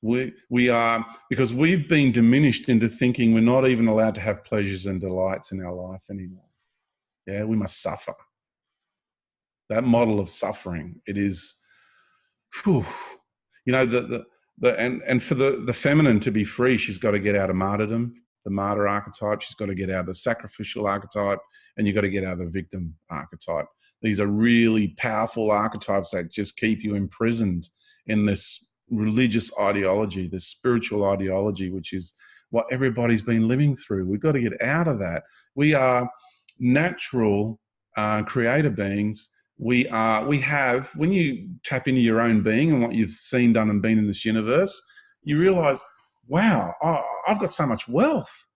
We are, because we've been diminished into thinking we're not even allowed to have pleasures and delights in our life anymore. Yeah, we must suffer. That model of suffering, it is, whew, you know, and for the feminine to be free, she's got to get out of martyrdom, the martyr archetype. She's got to get out of the sacrificial archetype, and you've got to get out of the victim archetype. These are really powerful archetypes that just keep you imprisoned in this religious ideology, this spiritual ideology, which is what everybody's been living through. We've got to get out of that. We are natural creator beings. We have, when you tap into your own being and what you've seen, done, and been in this universe, you realize, wow, I've got so much wealth.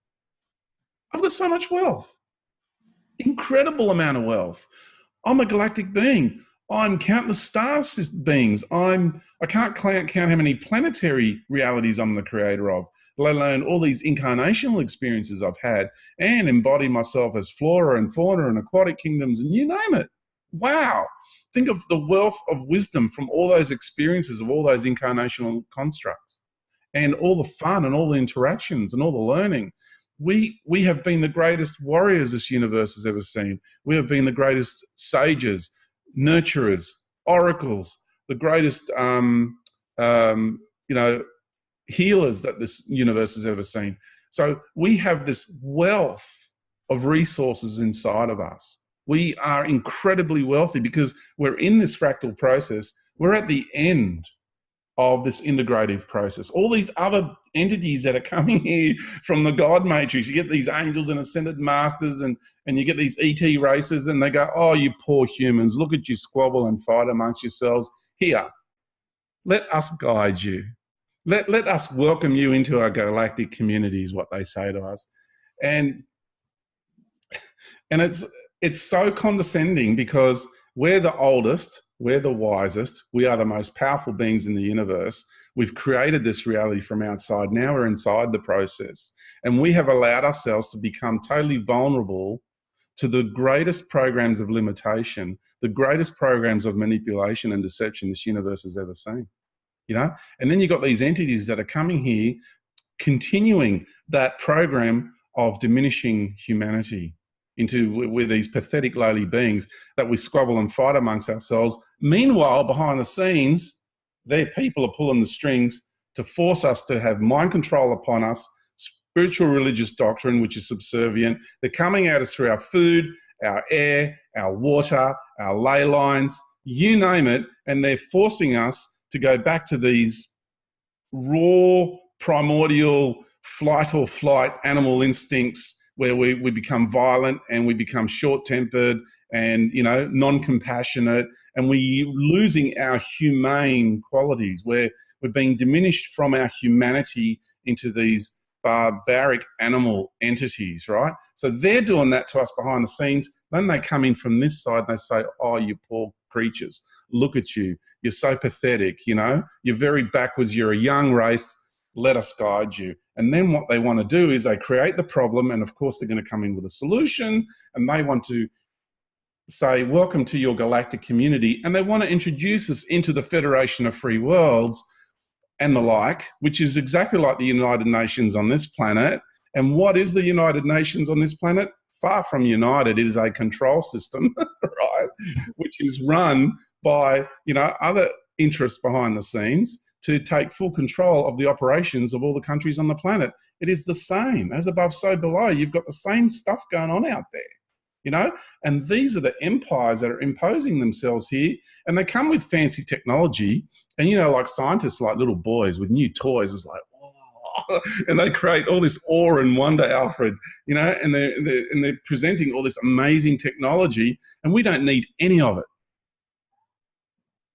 I've got so much wealth. Incredible amount of wealth. I'm a galactic being. I'm countless star beings. I can't count how many planetary realities I'm the creator of, let alone all these incarnational experiences I've had, and embody myself as flora and fauna and aquatic kingdoms, and you name it. Wow. Think of the wealth of wisdom from all those experiences of all those incarnational constructs, and all the fun and all the interactions and all the learning. We have been the greatest warriors this universe has ever seen. We have been the greatest sages, nurturers, oracles, the greatest, healers that this universe has ever seen. So we have this wealth of resources inside of us. We are incredibly wealthy because we're in this fractal process. We're at the end of this integrative process. All these other entities that are coming here from the God matrix, you get these angels and ascended masters, and you get these ET races, and they go, oh, you poor humans, look at you squabble and fight amongst yourselves. Here, let us guide you. Let us welcome you into our galactic community, is what they say to us. And it's so condescending because we're the oldest, we're the wisest, we are the most powerful beings in the universe. We've created this reality from outside. Now we're inside the process. And we have allowed ourselves to become totally vulnerable to the greatest programs of limitation, the greatest programs of manipulation and deception this universe has ever seen. You know? And then you've got these entities that are coming here, continuing that program of diminishing humanity into we're these pathetic, lowly beings that we squabble and fight amongst ourselves. Meanwhile, behind the scenes, their people are pulling the strings to force us to have mind control upon us, spiritual religious doctrine, which is subservient. They're coming at us through our food, our air, our water, our ley lines, you name it, and they're forcing us to go back to these raw, primordial flight or flight animal instincts where we become violent and we become short-tempered and, you know, non-compassionate, and we're losing our humane qualities, where we're being diminished from our humanity into these barbaric animal entities, right? So they're doing that to us behind the scenes. Then they come in from this side and they say, oh, you poor creatures, look at you. You're so pathetic, you know? You're very backwards. You're a young race. Let us guide you. And then what they want to do is they create the problem, and of course they're going to come in with a solution, and they want to say, welcome to your galactic community, and they want to introduce us into the Federation of Free Worlds and the like, which is exactly like the United Nations on this planet. And what is the United Nations on this planet? Far from united. It is a control system, right, which is run by, you know, other interests behind the scenes to take full control of the operations of all the countries on the planet. It is the same. As above, so below. You've got the same stuff going on out there, you know? And these are the empires that are imposing themselves here, and they come with fancy technology. And, you know, like scientists, like little boys with new toys, it's like, oh, and they create all this awe and wonder, Alfred, you know, and they're presenting all this amazing technology, and we don't need any of it.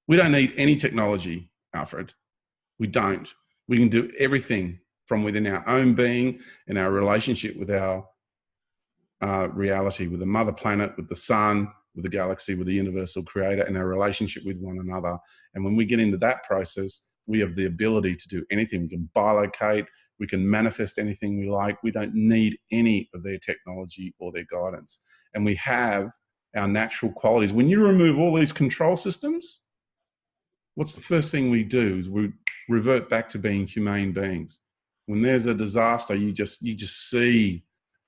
We don't need any technology, Alfred. We don't. We can do everything from within our own being and our relationship with our reality, with the mother planet, with the sun, with the galaxy, with the universal creator, and our relationship with one another. And when we get into that process, we have the ability to do anything. We can bilocate, we can manifest anything we like. We don't need any of their technology or their guidance. And we have our natural qualities. When you remove all these control systems, what's the first thing we do? Is we revert back to being humane beings. When there's a disaster, you just see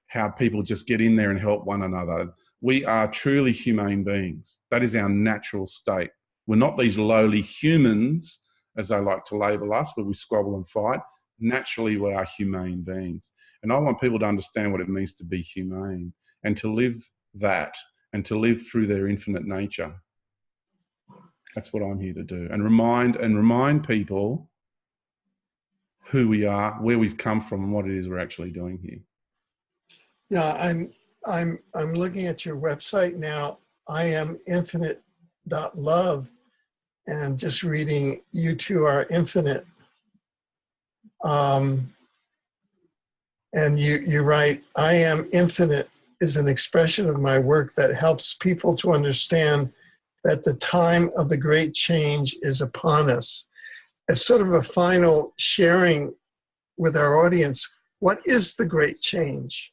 how people just get in there and help one another. We are truly humane beings. That is our natural state. We're not these lowly humans, as they like to label us, where we squabble and fight. Naturally, we are humane beings. And I want people to understand what it means to be humane and to live that and to live through their infinite nature. That's what I'm here to do. And remind people who we are, where we've come from, and what it is we're actually doing here. Yeah, I'm looking at your website now. I am infinite.love, and just reading, you two are infinite. And you write, I am infinite is an expression of my work that helps people to understand that the time of the great change is upon us. As sort of a final sharing with our audience, what is the great change?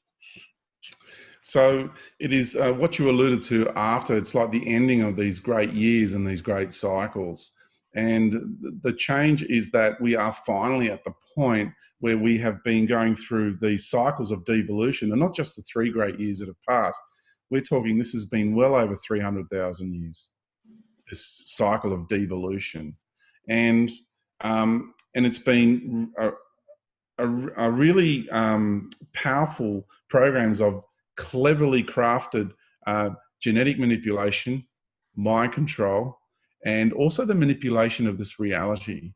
So it is what you alluded to after. It's like the ending of these great years and these great cycles. And the change is that we are finally at the point where we have been going through these cycles of devolution, and not just the 3 great years that have passed. We're talking, this has been well over 300,000 years, this cycle of devolution. And it's been a really powerful programs of cleverly crafted genetic manipulation, mind control, and also the manipulation of this reality.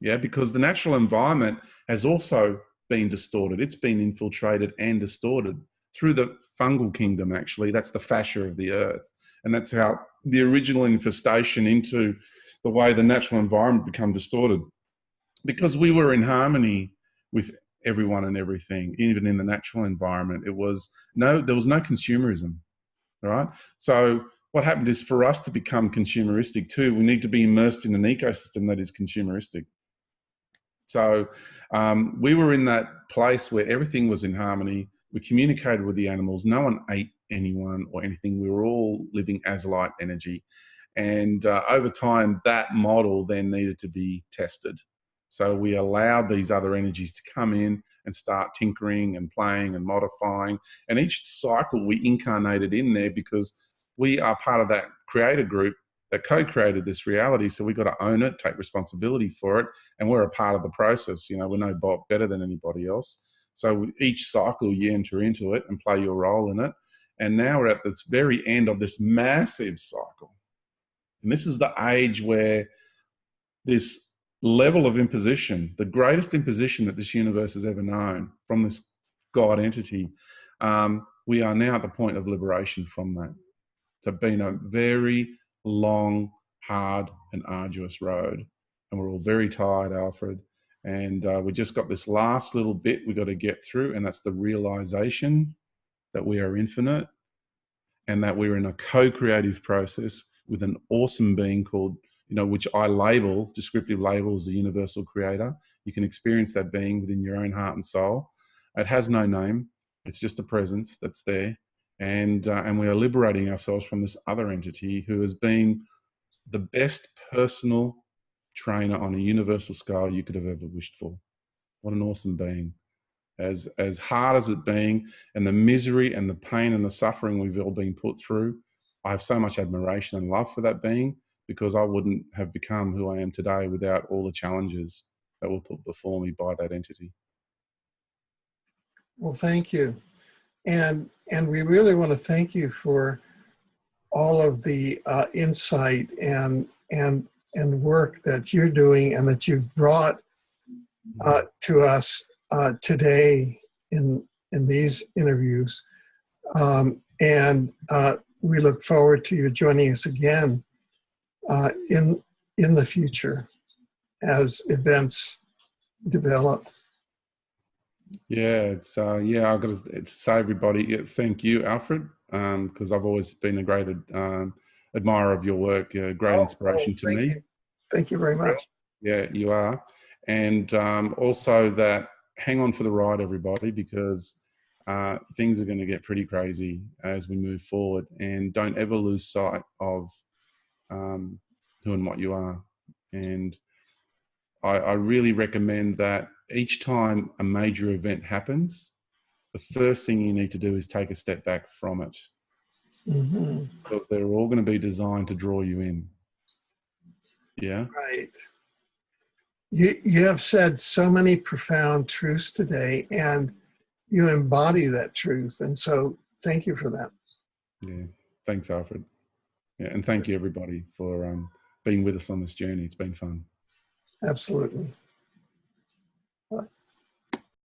Yeah, because the natural environment has also been distorted. It's been infiltrated and distorted through the fungal kingdom, actually. That's the fascia of the earth. And that's how the original infestation into the way the natural environment become distorted. Because we were in harmony with everyone and everything, even in the natural environment. There was no consumerism, right? So what happened is, for us to become consumeristic too, we need to be immersed in an ecosystem that is consumeristic. So we were in that place where everything was in harmony. We communicated with the animals. No one ate anyone or anything. We were all living as light energy. And over time, that model then needed to be tested. So we allowed these other energies to come in and start tinkering and playing and modifying. And each cycle we incarnated in there, because we are part of that creator group that co-created this reality. So we got to own it, take responsibility for it. And we're a part of the process. You know, we're no better than anybody else. So each cycle you enter into it and play your role in it. And now we're at this very end of this massive cycle. And this is the age where this level of imposition, the greatest imposition that this universe has ever known from this God entity, we are now at the point of liberation from that. It's been a very long, hard and arduous road. And we're all very tired, Alfred. And we just got this last little bit we got to get through, and that's the realization that we are infinite and that we're in a co-creative process with an awesome being called, which I label, descriptive label, as the universal creator. You can experience that being within your own heart and soul. It has no name. It's just a presence that's there. And we are liberating ourselves from this other entity who has been the best personal trainer on a universal scale you could have ever wished for. What an awesome being. As hard as it being, and the misery and the pain and the suffering we've all been put through, I have so much admiration and love for that being, because I wouldn't have become who I am today without all the challenges that were put before me by that entity. Well, thank you. And we really want to thank you for all of the insight and work that you're doing and that you've brought to us today in these interviews. And we look forward to you joining us again in the future as events develop. Yeah, it's I've got to say, everybody, thank you, Alfred, because I've always been a great admirer of your work, great inspiration to me. You. Thank you very much. Yeah, you are. And also that, hang on for the ride, everybody, because things are going to get pretty crazy as we move forward. And don't ever lose sight of who and what you are. And I really recommend that each time a major event happens, the first thing you need to do is take a step back from it, because they're all going to be designed to draw you in. Yeah. Right. You have said so many profound truths today, and you embody that truth. And so thank you for that. Yeah. Thanks, Alfred. Yeah. And thank you, everybody, for being with us on this journey. It's been fun. Absolutely.